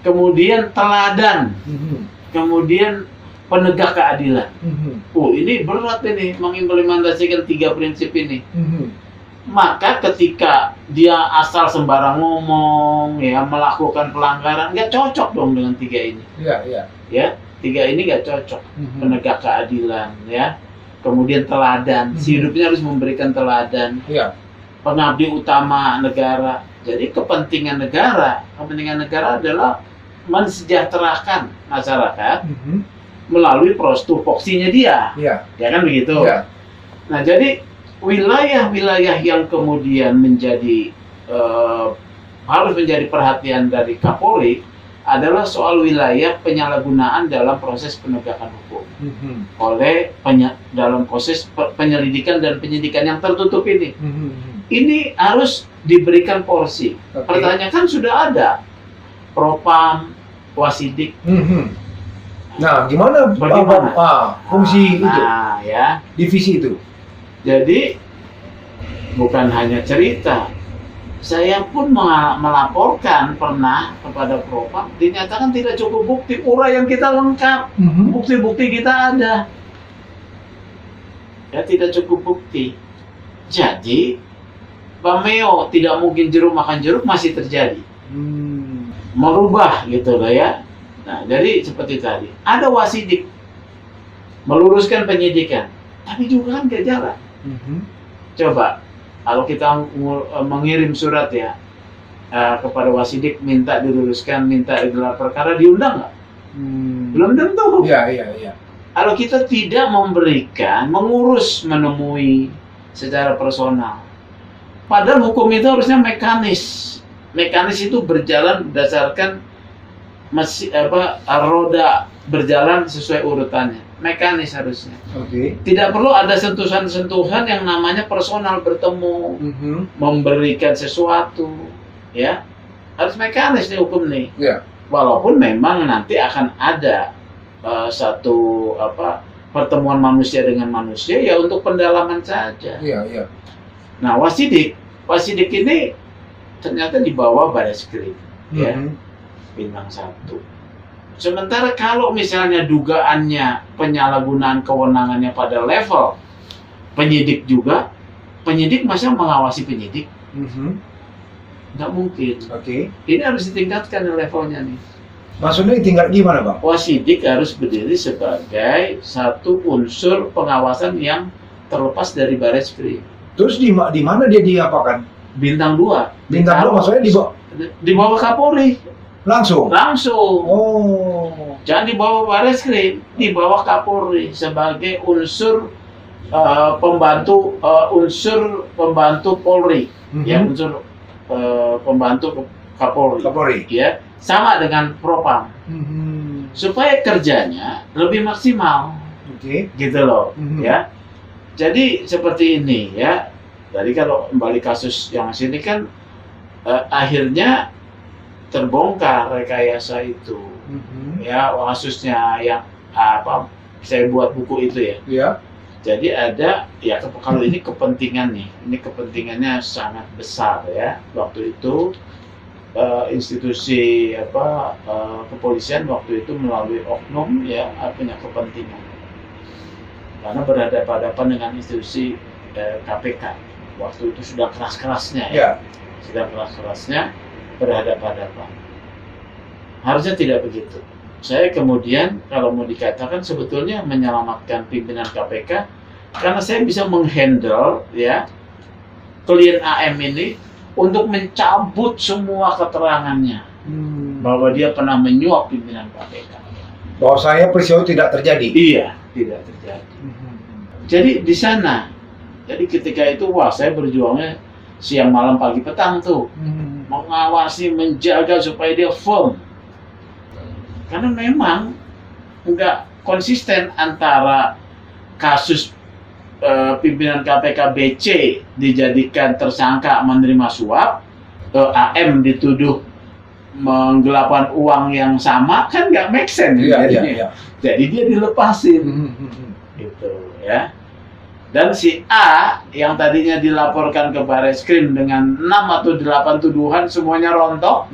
Kemudian teladan. Kemudian penegak keadilan. Ini berat ini mengimplementasikan 3 prinsip ini. Maka ketika dia asal sembarang ngomong, ya melakukan pelanggaran, nggak cocok dong dengan 3 ini. Ya, 3 ini nggak cocok. Penegak keadilan, ya. Kemudian teladan, si hidupnya harus memberikan teladan. Pengabdi utama negara. Jadi kepentingan negara adalah mensejahterakan masyarakat melalui tupoksinya dia. Ya kan begitu. Nah, jadi wilayah-wilayah yang kemudian harus menjadi perhatian dari Kapolri adalah soal wilayah penyalahgunaan dalam proses penegakan hukum dalam proses penyelidikan dan penyidikan yang tertutup ini. Ini harus diberikan porsi. Pertanyaan kan sudah ada Propam, Wasidik, Nah, gimana Bagaimana? fungsi itu, Ya. divisi itu? Jadi bukan hanya cerita. Saya pun melaporkan pernah kepada Propam, dinyatakan tidak cukup bukti, uraian kita lengkap, bukti-bukti kita ada. Ya, tidak cukup bukti. Jadi, Pameo tidak mungkin jeruk makan jeruk masih terjadi. Merubah gitu loh ya. Nah, jadi seperti tadi, ada wasidik meluruskan penyidikan, tapi juga kan gak jalan. Coba, kalau kita mengirim surat ya kepada wasidik minta diluruskan, minta gelar perkara, diundang nggak? Belum tentu. Iya. Kalau kita tidak memberikan, mengurus, menemui secara personal. Padahal hukum itu harusnya mekanis. Mekanis itu berjalan berdasarkan roda berjalan sesuai urutannya. Mekanis harusnya. Tidak perlu ada sentuhan-sentuhan yang namanya personal bertemu, memberikan sesuatu, ya. Harus mekanis nih hukum nih. Walaupun memang nanti akan ada satu pertemuan manusia dengan manusia ya untuk pendalaman saja. Nah, wasidik ini ternyata di bawah Bareskrim, ya, Bintang 1. Sementara kalau misalnya dugaannya penyalahgunaan kewenangannya pada level penyidik juga, penyidik masa mengawasi penyidik? Nggak mungkin. Ini harus ditingkatkan levelnya nih. Maksudnya tingkat gimana, Bang? Wasidik harus berdiri sebagai satu unsur pengawasan yang terlepas dari Bareskrim. Terus di mana dia diapakan? Bintang 2. Bintang 2 maksudnya di bawah Kapolri. Langsung. Oh. Jangan di bawah Bareskrim, di bawah Kapolri sebagai unsur pembantu Polri, ya, unsur pembantu Kapolri, ya, sama dengan Propam, supaya kerjanya lebih maksimal, gitu loh, ya. Jadi seperti ini, ya. Jadi kalau kembali kasus yang sini kan akhirnya terbongkar rekayasa itu, ya, kasusnya yang saya buat buku itu ya. Jadi ada ya, kalau ini kepentingan nih, ini kepentingannya sangat besar ya. Waktu itu institusi kepolisian waktu itu melalui oknum ya punya kepentingan karena berhadapan-hadapan dengan institusi KPK. Waktu itu sudah keras-kerasnya ya. Sudah keras-kerasnya berhadapan-hadapan. Harusnya tidak begitu. Saya kemudian kalau mau dikatakan sebetulnya menyelamatkan pimpinan KPK karena saya bisa menghandle ya klien AM ini untuk mencabut semua keterangannya bahwa dia pernah menyuap pimpinan KPK. Bahwa saya peristiwa tidak terjadi. Iya, tidak terjadi. Jadi di sana, jadi ketika itu saya berjuangnya siang malam pagi petang tuh. Mengawasi, menjaga supaya dia firm. Karena memang nggak konsisten antara kasus pimpinan KPK BC dijadikan tersangka menerima suap, AM dituduh menggelapkan uang yang sama, kan nggak make sense. Jadi dia dilepasin, gitu ya. Dan si A yang tadinya dilaporkan ke Bareskrim dengan 6 atau 8 tuduhan semuanya rontok.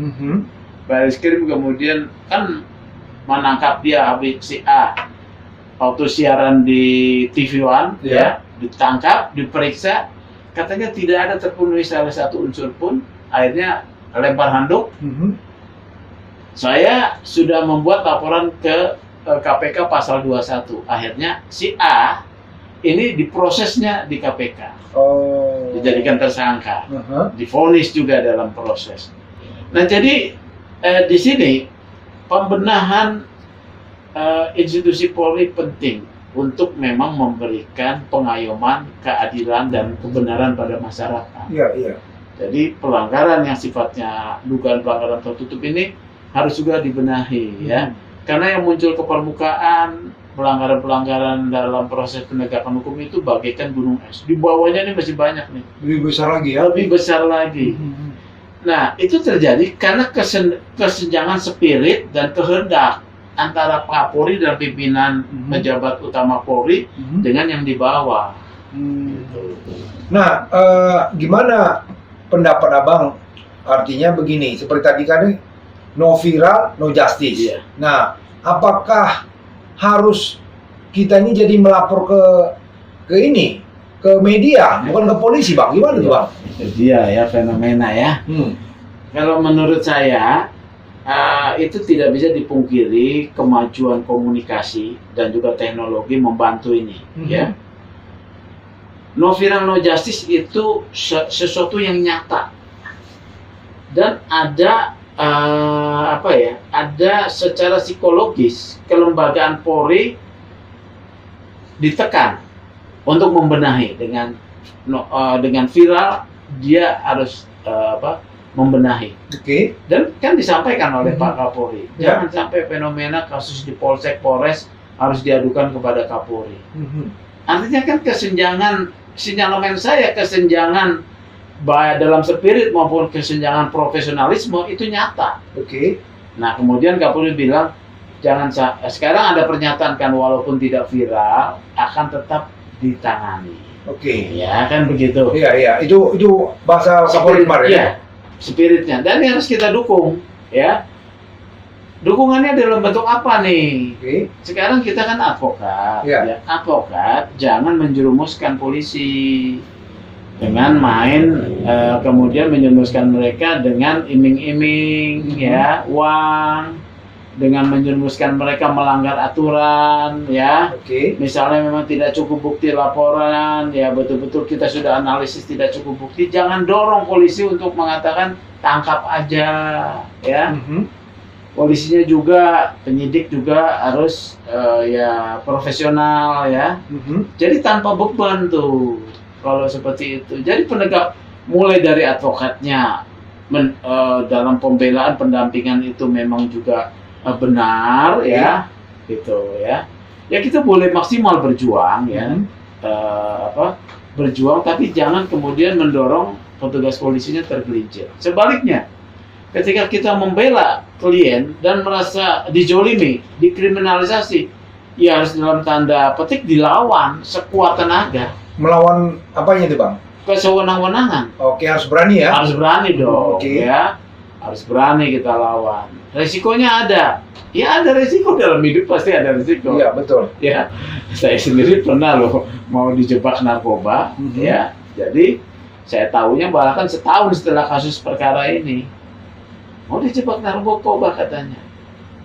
Bareskrim kemudian kan menangkap dia, habis si A waktu siaran di TV One ya, ditangkap, diperiksa, katanya tidak ada terpenuhi salah satu unsur pun, akhirnya lempar handuk. Saya sudah membuat laporan ke KPK pasal 21. Akhirnya si A ini diprosesnya di KPK, dijadikan tersangka, divonis juga dalam proses. Nah, jadi di sini pembenahan institusi Polri penting untuk memang memberikan pengayoman, keadilan dan kebenaran pada masyarakat. Jadi pelanggaran yang sifatnya dugaan pelanggaran tertutup ini harus juga dibenahi, ya, karena yang muncul ke permukaan pelanggaran-pelanggaran dalam proses penegakan hukum itu bagaikan gunung es. Di bawahnya ini masih banyak nih. Lebih besar lagi ya? Lebih besar lagi. Nah, itu terjadi karena kesenjangan spirit dan kehendak antara Kapolri dan pimpinan pejabat utama Polri dengan yang di bawah. Gitu. Nah, gimana pendapat abang? Artinya begini, seperti tadi kan no viral, no justice. Iya. Nah, apakah harus kita ini jadi melapor ke ini, ke media, bukan ke polisi, bang? Gimana tuh, bang? Jadi ya fenomena ya. Kalau menurut saya itu tidak bisa dipungkiri kemajuan komunikasi dan juga teknologi membantu ini. Ya. No viral, no justice itu sesuatu yang nyata dan ada ada secara psikologis kelembagaan Polri ditekan untuk membenahi dengan viral dia harus membenahi. Oke. Dan kan disampaikan oleh Pak Kapolri, jangan sampai fenomena kasus di Polsek Polres harus diadukan kepada Kapolri. Artinya kan sinyalemen saya kesenjangan baik dalam spirit maupun kesenjangan profesionalisme itu nyata. Oke. Nah kemudian Kapolri bilang sekarang ada pernyataan kan walaupun tidak viral akan tetap ditangani. Oke. Ya kan begitu. Iya. Itu bahasa Kapolri kemarin. Iya. Spiritnya dan ini harus kita dukung ya. Dukungannya dalam bentuk apa nih? Sekarang kita kan advokat ya. Advokat jangan menjerumuskan polisi dengan main kemudian menjerumuskan mereka dengan iming-iming ya uang, dengan menjerumuskan mereka melanggar aturan ya. Misalnya memang tidak cukup bukti laporan ya, betul-betul kita sudah analisis tidak cukup bukti, jangan dorong polisi untuk mengatakan tangkap aja ya. Polisinya juga, penyidik juga harus ya profesional ya. Jadi tanpa beban tuh kalau seperti itu. Jadi penegak mulai dari advokatnya dalam pembelaan pendampingan itu memang juga benar ya, gitu ya. Ya kita boleh maksimal berjuang ya, berjuang, tapi jangan kemudian mendorong petugas polisinya tergelincir. Sebaliknya, ketika kita membela klien dan merasa dijolimi, dikriminalisasi, ya harus dalam tanda petik dilawan sekuat tenaga. Melawan apanya itu, bang? Kesewenang-wenangan. Oke, harus berani ya? Harus berani dong, ya. Harus berani kita lawan. Resikonya ada. Ya ada resiko dalam hidup, pasti ada resiko. Iya, betul. Ya, saya sendiri pernah loh mau dijebak narkoba, ya. Jadi saya tahunya bahkan setahun setelah kasus perkara ini. Mau dijebak narkoba katanya.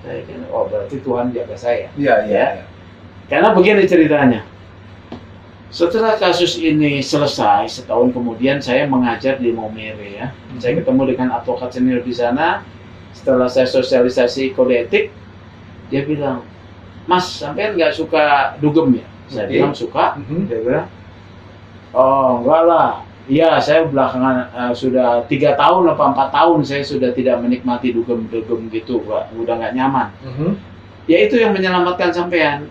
Saya kira, oh berarti Tuhan jaga saya. Iya. Karena begini ceritanya. Setelah kasus ini selesai, setahun kemudian saya mengajar di Maumere ya. Saya ketemu dengan advokat senior di sana. Setelah saya sosialisasi kode etik, dia bilang, Mas, sampean nggak suka dugem ya? Saya bilang suka. Dia bilang, oh enggak lah. Iya, saya belakangan sudah 3 tahun atau 4 tahun saya sudah tidak menikmati dugem-dugem gitu, Pak. Udah nggak nyaman. Ya itu yang menyelamatkan sampean.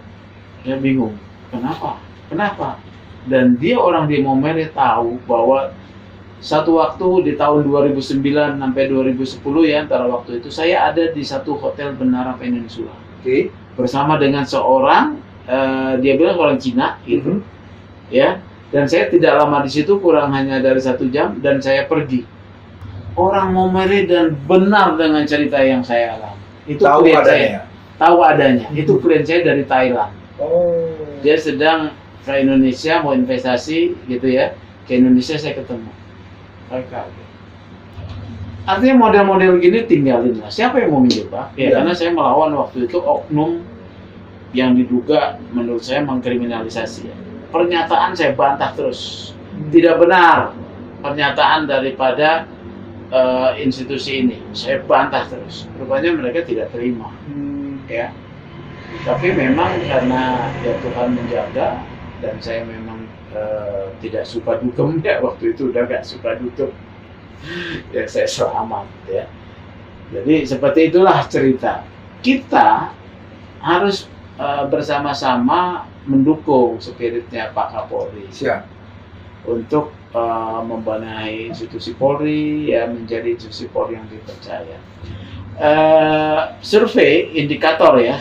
Saya bingung, kenapa? Dan dia orang di Maumere tahu bahwa satu waktu di tahun 2009 sampai 2010 ya, antara waktu itu saya ada di satu hotel Benara Peninsula. Bersama dengan seorang dia bilang orang Cina gitu. Ya. Dan saya tidak lama di situ, kurang hanya dari 1 jam dan saya pergi. Orang Maumere dan benar dengan cerita yang saya alami. Itu tahu klien adanya. Saya. Tahu adanya. Itu klien saya dari Thailand. Dia sedang ke Indonesia mau investasi gitu ya. Ke Indonesia saya ketemu. Kaget. Artinya model-model gini tinggalin lah. Siapa yang mau menjebak? Ya, karena saya melawan waktu itu oknum yang diduga menurut saya mengkriminalisasi. Pernyataan saya bantah terus. Tidak benar pernyataan daripada institusi ini. Saya bantah terus. Rupanya mereka tidak terima. Ya. Tapi memang karena ya Tuhan menjaga dan saya memang tidak suka dugem ya, waktu itu udah gak suka dugem. Ya saya selamat ya. Jadi seperti itulah cerita. Kita harus bersama-sama mendukung spiritnya Pak Kapolri. Siap. Untuk membenahi institusi Polri ya menjadi institusi Polri yang dipercaya. survei indikator ya,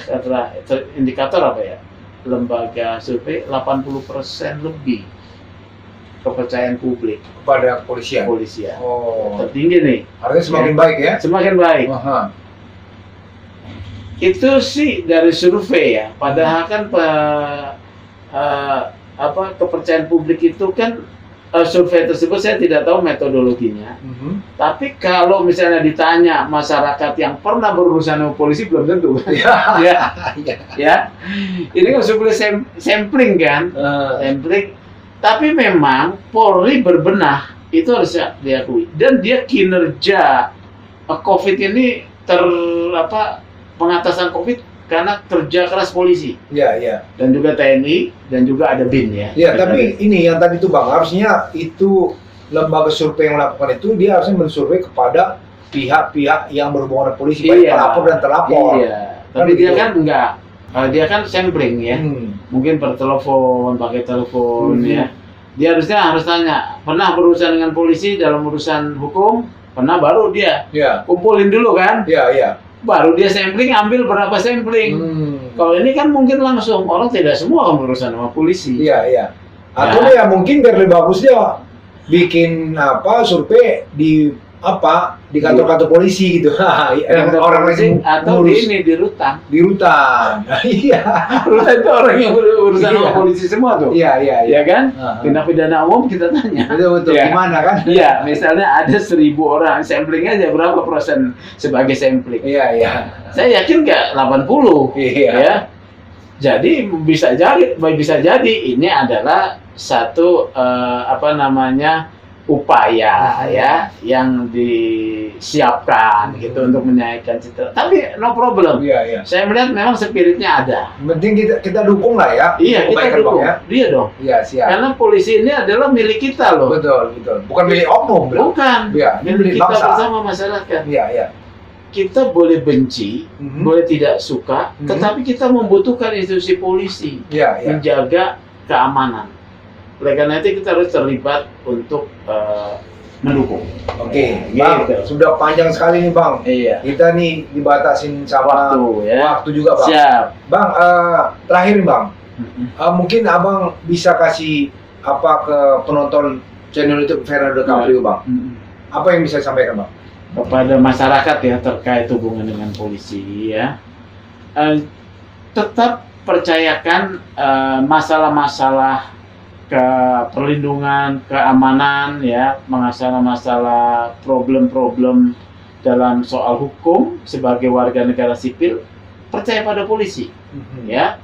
indikator apa ya? Lembaga survei 80% lebih kepercayaan publik Kepada kepolisian. Oh. tertinggi nih. Artinya semakin baik ya? Semakin baik. Aha. Itu sih dari survei ya. Padahal kan kepercayaan publik itu kan survei tersebut saya tidak tahu metodologinya. Tapi kalau misalnya ditanya masyarakat yang pernah berurusan dengan polisi belum tentu. Ya. Ini kan survei sampling kan. Sampling. Tapi memang Polri berbenah, itu harus diakui. Dan dia kinerja COVID ini pengatasan COVID karena kerja keras polisi. Iya. Dan juga TNI dan juga ada BIN ya. Iya, tapi ini yang tadi tuh Bang, harusnya itu lembaga survei yang melakukan itu dia harusnya mensurvei kepada pihak-pihak yang berhubungan dengan polisi, baik pelapor dan terlapor. Iya. Tapi dia kan enggak. Dia kan sampling ya. Mungkin per telepon, pakai telepon ya. Dia harus tanya, pernah berurusan dengan polisi dalam urusan hukum? Pernah, baru dia kumpulin dulu kan? Iya. Baru dia sampling, ambil berapa sampling. Kalau ini kan mungkin langsung, orang tidak semua akan berurusan sama polisi. Iya. Atau dia mungkin biar lebih bagus dia bikin survei di kantor-kantor polisi gitu. Orang polisi, atau di rutan. Di rutan. Iya. Rutan itu orang yang berurusan sama polisi semua tuh. Iya. Ya kan? Tindak pidana umum kita tanya. Betul. Ya. Gimana kan? Iya, misalnya ada 1.000 orang, sampling aja berapa persen sebagai sampling? Iya. Saya yakin nggak 80. Iya. Ya. Jadi bisa jadi ini adalah satu upaya ya yang disiapkan gitu untuk menaikkan citra. Tapi no problem. Iya. Saya melihat memang spiritnya ada. Penting kita dukung lah ya. Iya, kita dukung. Dia dong. Iya, siap. Karena polisi ini adalah milik kita loh. Betul. Bukan milik umum. Bukan. Iya, milik kita bangsa. bersama masyarakat. Iya. Kita boleh benci, boleh tidak suka, tetapi kita membutuhkan institusi polisi menjaga keamanan. Oleh karena itu kita harus terlibat untuk mendukung. Oke, Bang, sudah panjang sekali nih Bang. Iya. Kita nih dibatasin sama waktu juga Bang. Siap. Bang, terakhir nih Bang, mungkin Abang bisa kasih ke penonton channel YouTube Fernando DiCaprio Bang. Apa yang bisa disampaikan Bang? Kepada masyarakat ya terkait hubungan dengan polisi ya. Tetap percayakan masalah-masalah perlindungan, keamanan ya, masalah problem-problem dalam soal hukum sebagai warga negara sipil, percaya pada polisi. Ya.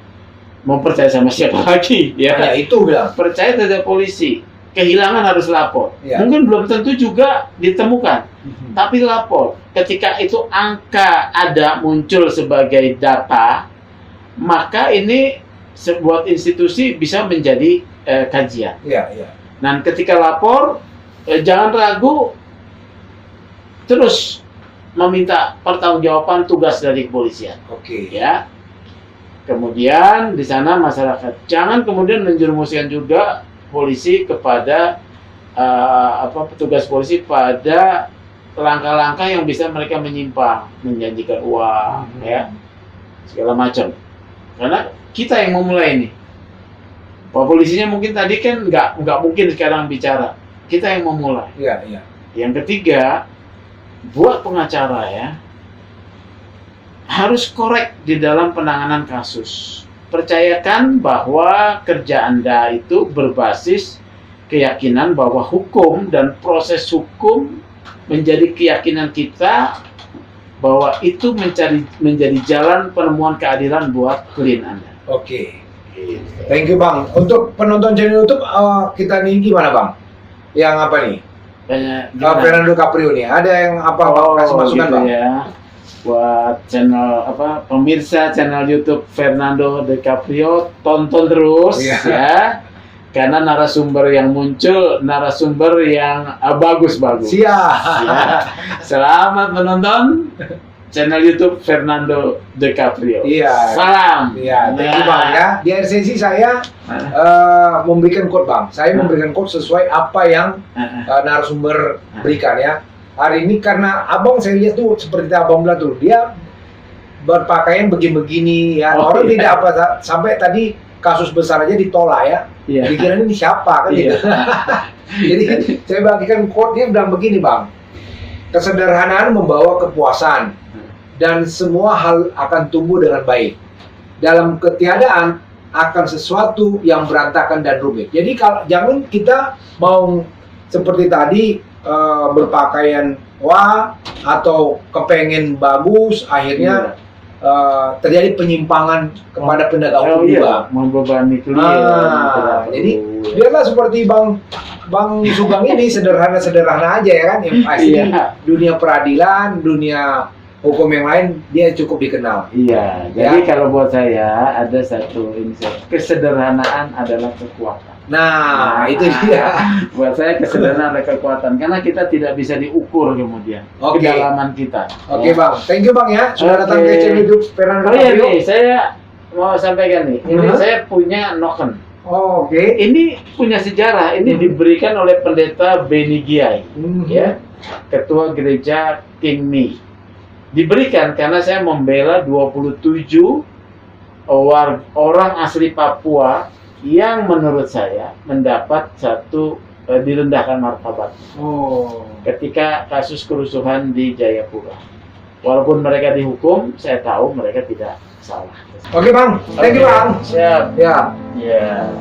Mau percaya sama siapa lagi ya? Ya itu bilang. Percaya pada polisi. Kehilangan harus lapor. Mungkin belum tentu juga ditemukan. Tapi lapor. Ketika itu angka ada muncul sebagai data, maka ini sebuah institusi bisa menjadi kajian. Iya. Dan ketika lapor, jangan ragu, terus meminta pertanggungjawaban tugas dari kepolisian. Oke. Ya. Kemudian di sana masyarakat jangan kemudian menjerumuskan juga polisi kepada petugas polisi pada langkah-langkah yang bisa mereka menyimpang, menjanjikan uang, ya segala macam. Karena kita yang memulai ini. Pak polisinya mungkin tadi kan nggak mungkin sekarang bicara. Kita yang memulai. Iya. Yang ketiga, buat pengacara ya harus korek di dalam penanganan kasus. Percayakan bahwa kerja Anda itu berbasis keyakinan bahwa hukum dan proses hukum menjadi keyakinan kita bahwa itu menjadi jalan penemuan keadilan buat klien Anda. Oke. Thank you Bang. Untuk penonton channel YouTube kita nih gimana Bang? Yang apa nih? Fernando DiCaprio nih. Ada yang kasih masukan gitu Bang? Ya. Buat channel pemirsa channel YouTube Fernando DiCaprio, tonton terus ya. Karena narasumber yang muncul narasumber yang bagus-bagus. Siap. Ya. Selamat menonton channel YouTube Fernando DiCaprio. Iya. Salam. Iya, thank you Bang ya. Di akhir sesi saya memberikan quote Bang. Saya memberikan quote sesuai apa yang narasumber berikan ya. hari ini karena abang saya lihat tuh seperti abang bilang tuh dia berpakaian begini-begini ya, Oh, orang iya. tidak apa sampai tadi kasus besar aja ditolak ya, Iya. dikira ini siapa kan Iya. gitu. Jadi saya bagikan quote-nya bilang begini bang, kesederhanaan membawa kepuasan dan semua hal akan tumbuh dengan baik. Dalam ketiadaan akan sesuatu yang berantakan dan rumit. Jadi kalau jangan kita mau seperti tadi berpakaian wah atau kepengen bagus, akhirnya terjadi penyimpangan kepada penegak hukum juga. Membebani klien. Jadi biarlah seperti Bang Sugeng ini sederhana aja ya kan, yang pasti Iya. dunia peradilan, dunia hukum yang lain dia cukup dikenal. Iya, jadi kalau buat saya ada satu insight, kesederhanaan adalah kekuatan. Nah, itu dia. Buat saya kesederhanaan adalah kekuatan, karena kita tidak bisa diukur kemudian Oke. kedalaman kita. Oke bang, thank you bang ya sudah datang Oke. ke channel YouTube Fernando Oh iya Caprio. nih, saya mau sampaikan nih, ini Uh-huh. saya punya noken. Oh, oke. Ini punya sejarah, ini diberikan oleh pendeta Beni Giai, ya, ketua gereja King Mi. Diberikan karena saya membela 27 orang asli Papua yang menurut saya mendapat satu direndahkan martabat Oh. ketika kasus kerusuhan di Jayapura. Walaupun mereka dihukum, saya tahu mereka tidak salah. Oke bang, thank you Oke, bang. Siap. Ya. Ya.